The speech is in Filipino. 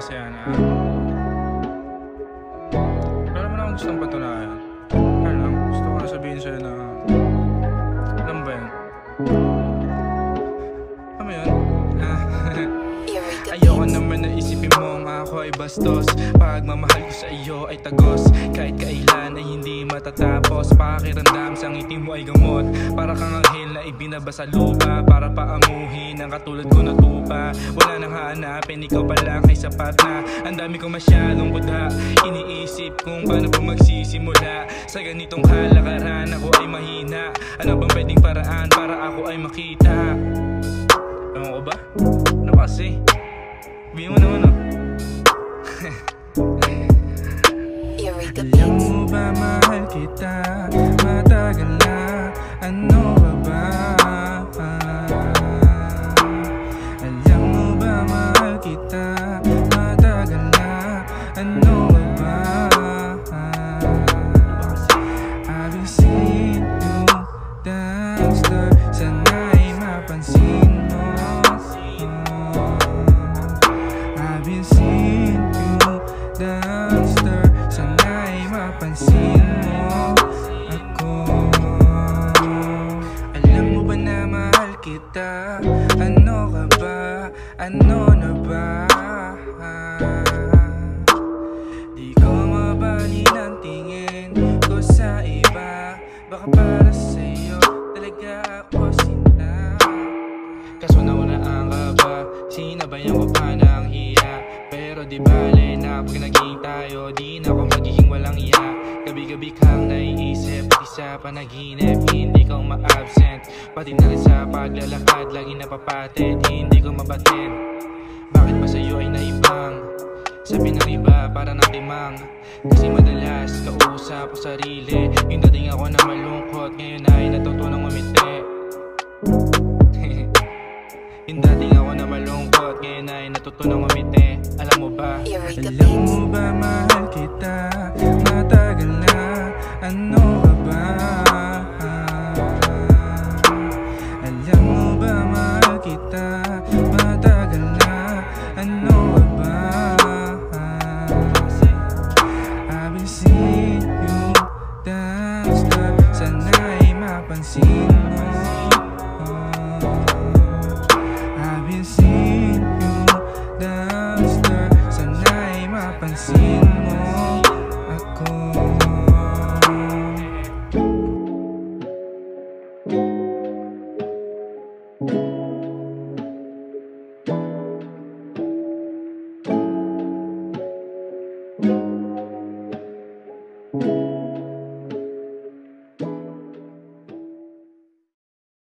kasi yan, ha? Wala naman akong gustong patunayan. Kaya lang, gusto ko na sabihin sa'yo na alam ba yan? Alam mo yun? Ayoko naman na isipin mo ako ay bastos. Pagmamahal ko sa iyo ay tagos. Kahit kailan ay hindi matatapos. Pakiramdam sa ngiti mo ay gamot. Para kang anghel na ibinaba sa lupa. Para paamuhin ang katulad ko na tupa. Wala nang hahanapin, ikaw pa lang ay sapat na. Ang dami ko masyadong budha. Iniisip kung paano ba magsisimula. Sa ganitong kalakaran ako ay mahina. Ano bang pwedeng paraan para ako ay makita? Ewan ko ba? Ano kasi? Sabihin mo naman, oh. Alam mo ba mahal kita, matagal na, ano ba ba? Alam mo ba mahal kita, matagal na, ano ba ba? I've been seeing you dance there, sana'y mapansin mo. I've been seeing you dance there, sana'y mapansin mo ako. Alam mo ba na mahal kita? Ano ka ba? Ano na ba? Di ko mabali ng tingin ko sa iba. Baka para sa'yo talaga ako sinta. Kaso naunaan ka ba? Sinabayan ko pa ng hiya. Pero di bale na pag naging tayo, di na ako magiging walang iya. Gabi-gabi kang naiisip, pati sa panaginip, hindi ka ma-absent. Pati na rin sa paglalakad, lagi napapatid, hindi ko mabatid. Bakit ba sa'yo ay naibang? Sabi ng iba para natimang. Kasi madalas kausap ko sarili. Yung dating ako na malungkot, ngayon ay natutunang umiti. Yung dating ako na malungkot, ngayon ay natutunang umiti. Alam mo ba? Alam mo ba mahal kita, matagal na, ano